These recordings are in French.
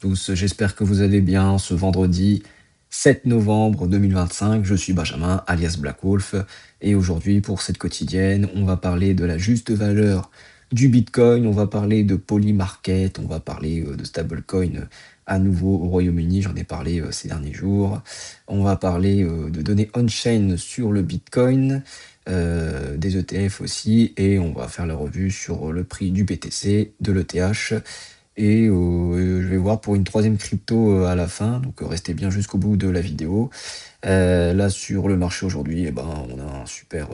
Tous, j'espère que vous allez bien ce vendredi 7 novembre 2025. Je suis Benjamin, alias Black Wolf, et aujourd'hui, pour cette quotidienne, on va parler de la juste valeur du Bitcoin, on va parler de Polymarket, on va parler de stablecoin à nouveau au Royaume-Uni, j'en ai parlé ces derniers jours. On va parler de données on-chain sur le Bitcoin, des ETF aussi, et on va faire la revue sur le prix du BTC, de l'ETH et je vais voir pour une troisième crypto, à la fin, donc restez bien jusqu'au bout de la vidéo. Là sur le marché aujourd'hui, eh ben, on a un super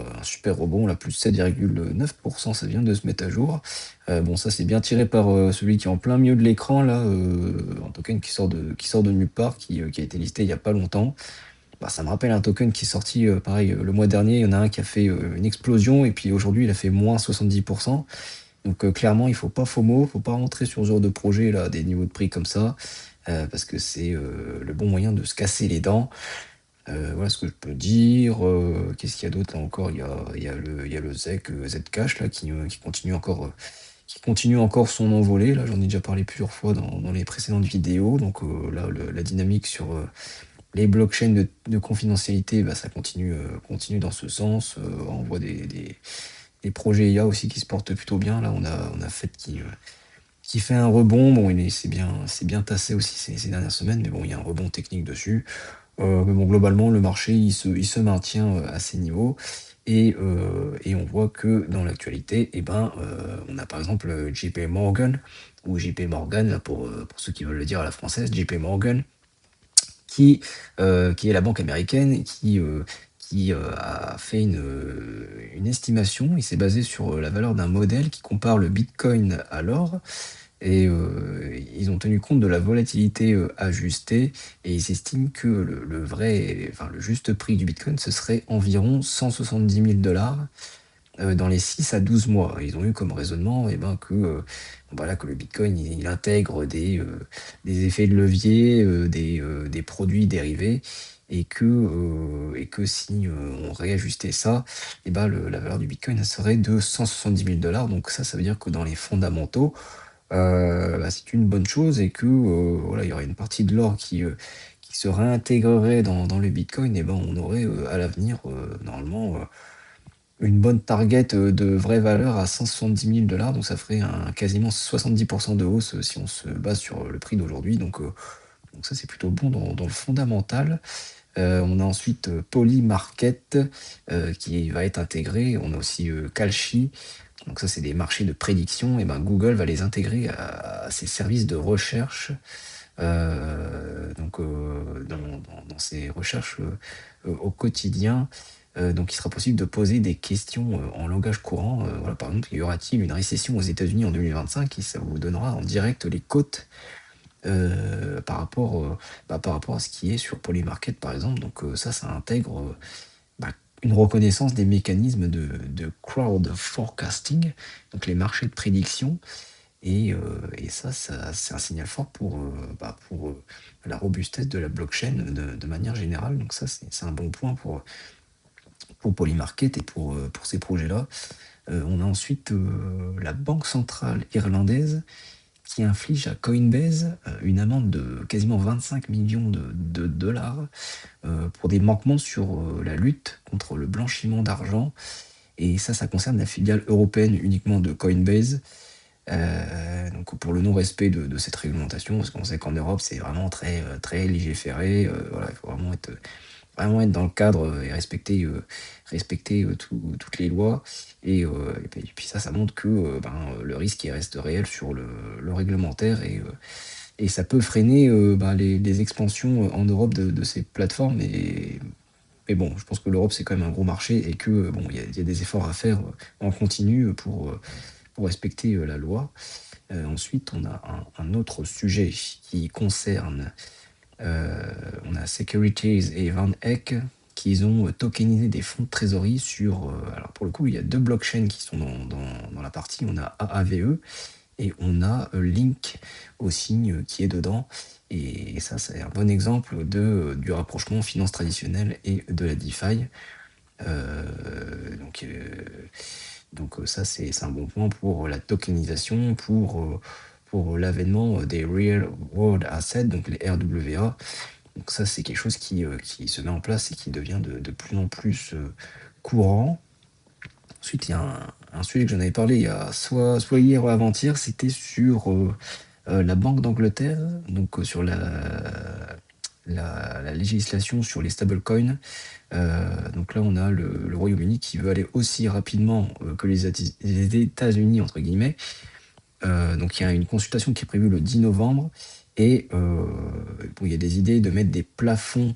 rebond, là plus 7,9%, ça vient de se mettre à jour. Bon ça c'est bien tiré par, celui qui est en plein milieu de l'écran là, un token qui sort de nulle part, qui a été listé il y a pas longtemps. Bah, ça me rappelle un token qui est sorti, pareil, le mois dernier, il y en a un qui a fait, une explosion et puis aujourd'hui il a fait moins 70%. Donc clairement, il faut pas FOMO, faut pas rentrer sur ce genre de projet là, à des niveaux de prix comme ça, parce que c'est le bon moyen de se casser les dents. Voilà ce que je peux dire. Qu'est-ce qu'il y a d'autre là encore? Il y a le ZEC, Zcash là qui continue encore son envolée. Là, j'en ai déjà parlé plusieurs fois dans les précédentes vidéos. Donc là, la dynamique sur les blockchains de confidentialité, bah, ça continue dans ce sens. On voit des projets IA aussi qui se portent plutôt bien. Là, on a Fed qui fait un rebond. Bon, c'est bien tassé aussi ces dernières semaines, mais bon, il y a un rebond technique dessus. Mais bon, globalement, le marché, il se maintient à ces niveaux. Et on voit que dans l'actualité, eh ben, on a par exemple JP Morgan, ou JP Morgan, là, pour ceux qui veulent le dire à la française, JP Morgan, qui est la banque américaine, qui a fait une estimation. Il s'est basé sur la valeur d'un modèle qui compare le Bitcoin à l'or. Et ils ont tenu compte de la volatilité ajustée, et ils estiment que le juste prix du Bitcoin, ce serait environ 170 000 dollars dans les 6 à 12 mois. Ils ont eu comme raisonnement, eh ben, voilà, que le Bitcoin il intègre des effets de levier, des produits dérivés, et que si on réajustait ça, eh ben, la valeur du Bitcoin elle serait de 170 000 dollars. Donc ça veut dire que dans les fondamentaux, bah, c'est une bonne chose, et que voilà, il y aurait une partie de l'or qui se réintégrerait dans le Bitcoin. Et ben, on aurait à l'avenir, normalement, une bonne target de vraie valeur à 170 000 dollars, donc ça ferait quasiment 70% de hausse si on se base sur le prix d'aujourd'hui. Donc ça, c'est plutôt bon dans le fondamental. On a ensuite Polymarket qui va être intégré. On a aussi Kalshi. Donc ça, c'est des marchés de prédiction. Et ben, Google va les intégrer à ses services de recherche. Donc dans ces recherches au quotidien. Donc il sera possible de poser des questions en langage courant. Voilà, par exemple, y aura-t-il une récession aux États-Unis en 2025? Et ça vous donnera en direct les cotes par rapport à ce qui est sur Polymarket, par exemple. Donc ça intègre bah, une reconnaissance des mécanismes de crowd forecasting, donc les marchés de prédiction. Et ça, c'est un signal fort pour la robustesse de la blockchain de manière générale. Donc ça, c'est un bon point pour Polymarket et pour ces projets-là. On a ensuite la Banque centrale irlandaise qui inflige à Coinbase une amende de quasiment 25 millions de dollars pour des manquements sur la lutte contre le blanchiment d'argent. Et ça concerne la filiale européenne uniquement de Coinbase. Donc pour le non-respect de cette réglementation, parce qu'on sait qu'en Europe, c'est vraiment très, très légiféré. Voilà, il faut vraiment être dans le cadre et respecter toutes les lois. Et puis ça montre que le risque il reste réel sur le réglementaire, et ça peut freiner les expansions en Europe de ces plateformes. Mais bon, je pense que l'Europe, c'est quand même un gros marché, et que bon, il y a des efforts à faire en continu pour respecter la loi. Ensuite, on a un autre sujet qui concerne on a Securities et Van Eck qui ont tokenisé des fonds de trésorerie sur. Alors pour le coup, il y a deux blockchains qui sont dans la partie. On a AAVE et on a Link aussi qui est dedans. Et ça, c'est un bon exemple du rapprochement finance traditionnelle et de la DeFi. Donc ça, c'est un bon point pour la tokenisation, pour l'avènement des Real World Assets, donc les RWA. Donc ça, c'est quelque chose qui se met en place et qui devient de plus en plus courant. Ensuite, il y a un sujet que j'en avais parlé il y a soit hier ou avant-hier, c'était sur la Banque d'Angleterre, donc sur la législation sur les stablecoins. Donc là, on a le Royaume-Uni qui veut aller aussi rapidement que les États-Unis, entre guillemets. Donc il y a une consultation qui est prévue le 10 novembre et bon, il y a des idées de mettre des plafonds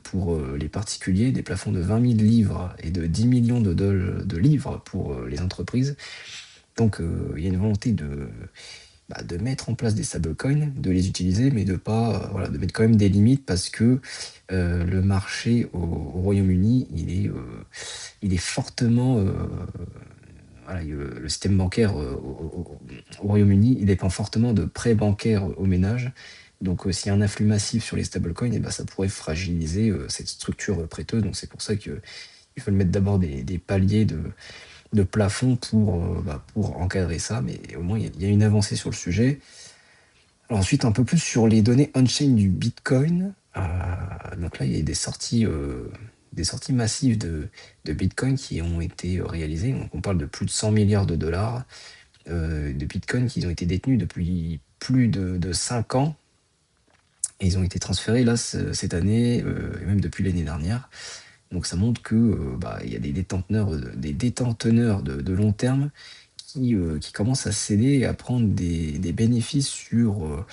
pour les particuliers, des plafonds de 20 000 livres et de 10 millions de livres pour les entreprises. Donc il y a une volonté de mettre en place des stablecoins, de les utiliser, mais de pas, voilà, de mettre quand même des limites parce que le marché au Royaume-Uni, il est fortement, voilà, le système bancaire au Royaume-Uni, il dépend fortement de prêts bancaires aux ménages. Donc, s'il y a un afflux massif sur les stablecoins, et ben, ça pourrait fragiliser cette structure prêteuse. Donc, c'est pour ça qu'il faut mettre d'abord des paliers de plafond pour encadrer ça. Mais au moins, il y a une avancée sur le sujet. Alors ensuite, un peu plus sur les données on-chain du Bitcoin. Donc là, il y a des sorties massives de Bitcoin qui ont été réalisées. Donc on parle de plus de 100 milliards de dollars de Bitcoin qui ont été détenus depuis plus de 5 ans. Et ils ont été transférés là cette année, et même depuis l'année dernière. Donc ça montre que il y a des détenteneurs de long terme qui commencent à céder et à prendre des bénéfices sur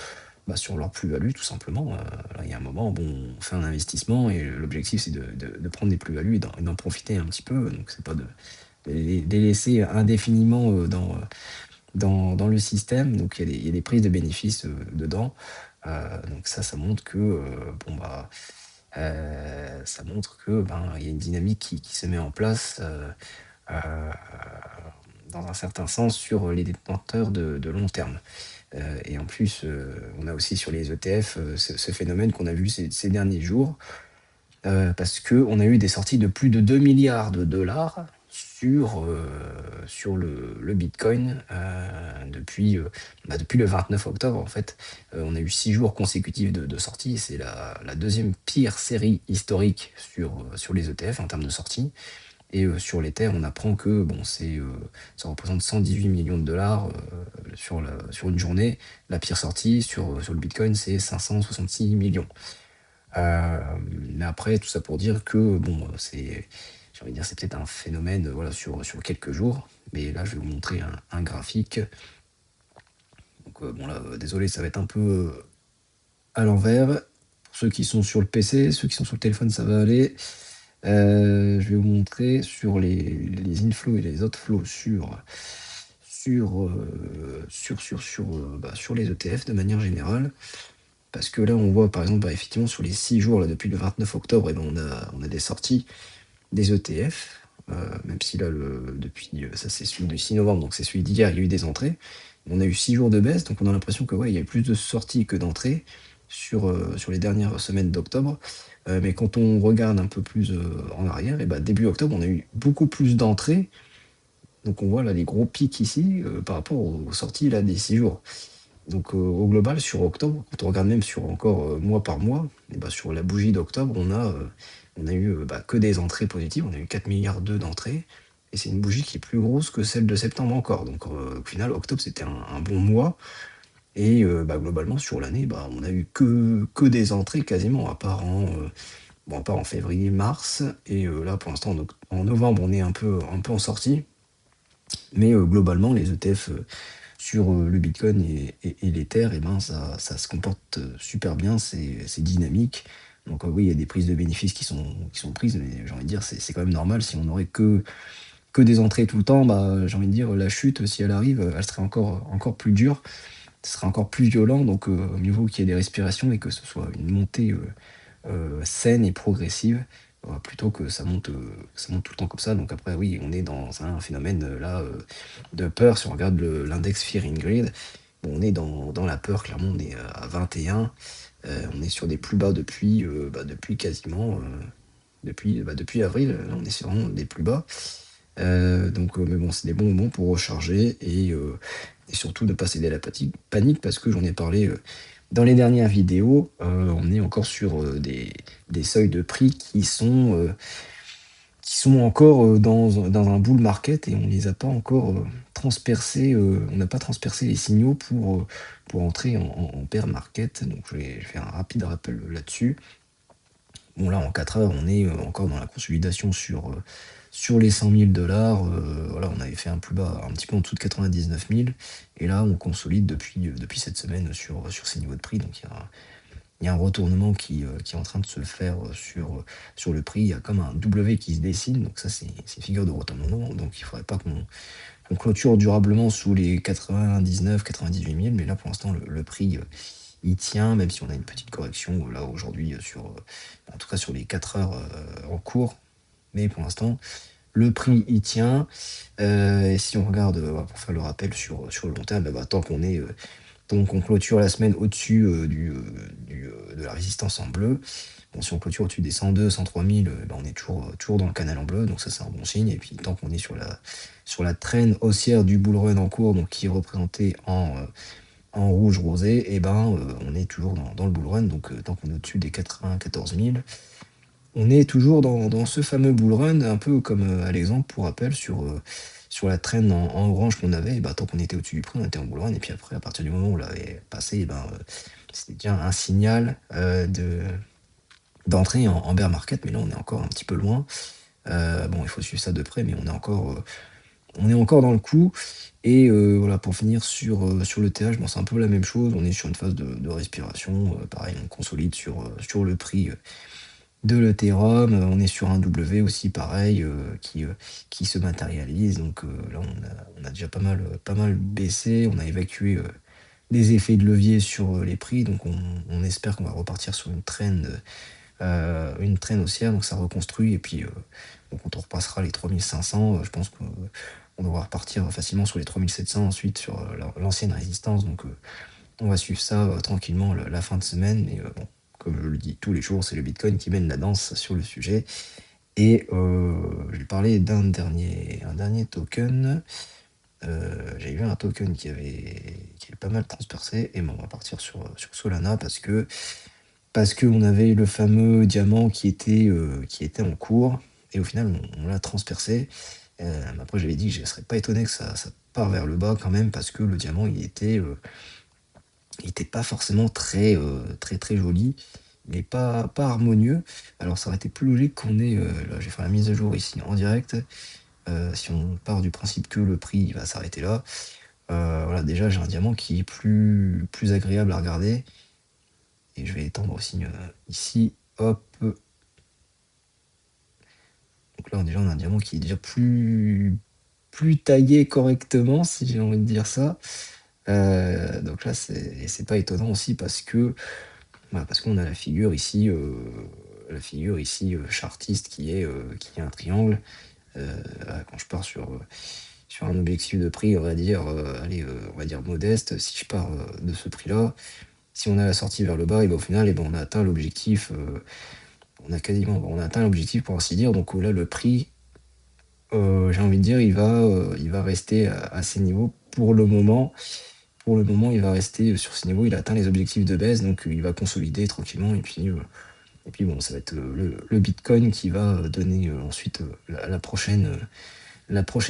leur plus-value, tout simplement. Là, il y a un moment, bon, on fait un investissement et l'objectif, c'est de prendre des plus-values et d'en profiter un petit peu. Donc, c'est pas de les laisser indéfiniment dans le système. Donc, il y a des prises de bénéfices dedans. Donc, ça montre que, ça montre que, il y a une dynamique qui se met en place. Euh, dans un certain sens sur les détenteurs de long terme. Et en plus, on a aussi sur les ETF ce phénomène qu'on a vu ces derniers jours, parce qu'on a eu des sorties de plus de 2 milliards de dollars sur le Bitcoin depuis le 29 octobre. En fait, on a eu 6 jours consécutifs de sorties. C'est la deuxième pire série historique sur les ETF en termes de sorties. Et sur l'Ether, on apprend que ça représente 118 millions de dollars sur une journée. La pire sortie sur le Bitcoin, c'est 566 millions. Mais après, tout ça pour dire que j'ai envie de dire, c'est peut-être un phénomène voilà, sur quelques jours. Mais là, je vais vous montrer un graphique. Donc là, désolé, ça va être un peu à l'envers. Pour ceux qui sont sur le PC, ceux qui sont sur le téléphone, ça va aller. Je vais vous montrer sur les inflows et les outflows sur les ETF de manière générale. Parce que là, on voit par exemple, effectivement, sur les 6 jours, là, depuis le 29 octobre, on a des sorties des ETF. Même si là, ça c'est celui du 6 novembre, donc c'est celui d'hier, il y a eu des entrées. On a eu 6 jours de baisse, donc on a l'impression que il y a eu plus de sorties que d'entrées sur les dernières semaines d'octobre. Mais quand on regarde un peu plus en arrière, et début octobre, on a eu beaucoup plus d'entrées. Donc on voit là les gros pics ici par rapport aux sorties là, des 6 jours. Donc au global, sur octobre, quand on regarde même sur encore mois par mois, sur la bougie d'octobre, on a eu que des entrées positives. On a eu 4 milliards d'entrées. Et c'est une bougie qui est plus grosse que celle de septembre encore. Donc au final, octobre, c'était un bon mois. Et globalement, sur l'année, on a eu que des entrées quasiment, à part en février, mars. Et là, pour l'instant, en novembre, on est un peu en sortie. Mais globalement, les ETF sur le Bitcoin et l'Ether, ça se comporte super bien, c'est dynamique. Donc oui, il y a des prises de bénéfices qui sont prises, mais j'ai envie de dire, c'est quand même normal. Si on n'aurait que des entrées tout le temps, j'ai envie de dire, la chute, si elle arrive, elle serait encore plus dure. Ce sera encore plus violent, donc mieux vaut qu'il y ait des respirations et que ce soit une montée saine et progressive, plutôt que ça monte tout le temps comme ça. Donc après, oui, on est dans un phénomène là de peur. Si on regarde l'index Fear in Grid, on est dans la peur, clairement, on est à 21. On est sur des plus bas depuis quasiment, depuis avril, là, on est sur vraiment des plus bas. Mais bon, c'est des bons moments pour recharger et et surtout ne pas céder à la panique parce que j'en ai parlé, dans les dernières vidéos, on est encore sur, des seuils de prix qui sont encore, dans un bull market et on les a pas encore, transpercés, on n'a pas transpercé les signaux pour entrer en bear market. Donc je vais faire un rapide rappel, là-dessus. Bon là, en 4 heures, on est, encore dans la consolidation sur les 100 000 $. Voilà, on avait fait un plus bas un petit peu en dessous de 99 000 et là, on consolide depuis cette semaine sur ces niveaux de prix. Donc il y a un retournement qui est en train de se faire, sur le prix. Il y a comme un W qui se dessine, donc ça, c'est figure de retournement. Donc il faudrait pas qu'on clôture durablement sous les 99 000 - 98 000, mais là, pour l'instant, le prix, il tient, même si on a une petite correction, là, aujourd'hui, en tout cas sur les 4 heures, en cours. Mais pour l'instant, le prix, il tient. Et si on regarde, pour faire le rappel sur le long terme, bah, tant qu'on clôture la semaine au-dessus, de la résistance en bleu, bon, si on clôture au-dessus des 102 - 103 000, bah, on est toujours dans le canal en bleu, donc ça, c'est un bon signe. Et puis tant qu'on est sur la trend haussière du bull run en cours, donc qui est représenté en rouge rosé, et ben, on est toujours dans le bull run. Donc tant qu'on est au-dessus des 94 000, on est toujours dans ce fameux bull run, un peu comme, à l'exemple pour rappel sur la trend en orange qu'on avait. Et bah, tant qu'on était au-dessus du prix, on était en bull run, et puis après, à partir du moment où on l'avait passé, et ben, c'était déjà un signal, d'entrer en bear market. Mais là, on est encore un petit peu loin. Bon, il faut suivre ça de près, mais on est encore dans le coup. Et voilà, pour finir sur le TH, bon, c'est un peu la même chose. On est sur une phase de respiration, pareil, on consolide sur le prix, de l'Ethereum. On est sur un W aussi pareil, qui se matérialise. Donc là, on a déjà pas mal baissé. On a évacué, des effets de levier sur, les prix. Donc on espère qu'on va repartir sur une trend haussière. Donc ça reconstruit, et puis, donc quand on repassera les 3500, je pense qu'on devra repartir facilement sur les 3700 ensuite sur, l'ancienne résistance. Donc on va suivre ça, tranquillement la fin de semaine. Mais bon, comme je le dis tous les jours, c'est le Bitcoin qui mène la danse sur le sujet. Et je vais parler un dernier token. J'ai vu un token qui avait pas mal transpercé, et bon, on va partir sur Solana parce qu'on avait le fameux diamant qui était en cours, et au final, on l'a transpercé. Après, j'avais dit que je ne serais pas étonné que ça part vers le bas quand même, parce que le diamant, il était pas forcément très, très, très joli. Il est pas harmonieux. Alors ça aurait été plus logique qu'on ait, là, je vais faire la mise à jour ici en direct. Si on part du principe que le prix il va s'arrêter là, voilà, déjà j'ai un diamant qui est plus agréable à regarder, et je vais étendre aussi, ici, hop. Donc là, déjà, on a un diamant qui est déjà plus taillé correctement, si j'ai envie de dire ça. Donc là, c'est pas étonnant aussi parce qu'on a la figure ici, chartiste, qui est un triangle. Quand je pars sur un objectif de prix, on va dire, allez, on va dire modeste, si je pars, de ce prix-là, si on a la sortie vers le bas, et ben, au final, et ben, on a atteint l'objectif, on a atteint l'objectif, pour ainsi dire. Donc là, le prix, j'ai envie de dire, il va rester à ces niveaux pour le moment. Pour le moment, il va rester sur ces niveaux. Il a atteint les objectifs de baisse, donc il va consolider tranquillement. Et puis bon, ça va être, le Bitcoin qui va, donner, ensuite, la prochaine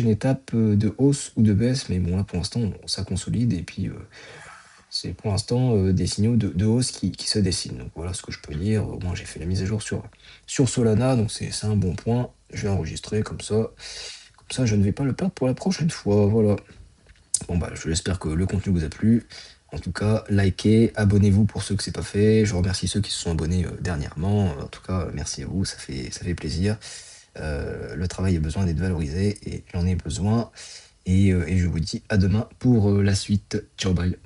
étape, de hausse ou de baisse. Mais bon, là, pour l'instant, ça consolide, et puis, c'est pour l'instant, des signaux de hausse qui se dessinent. Donc voilà ce que je peux dire. Au moins, j'ai fait la mise à jour sur Solana, donc c'est un bon point. Je vais enregistrer comme ça. Comme ça, je ne vais pas le perdre pour la prochaine fois. Voilà. Bon, bah, j'espère que le contenu vous a plu. En tout cas, likez, abonnez-vous pour ceux que c'est pas fait. Je remercie ceux qui se sont abonnés, dernièrement. En tout cas, merci à vous, ça fait plaisir. Le travail a besoin d'être valorisé, et j'en ai besoin. Et je vous dis à demain pour, la suite. Ciao, bye.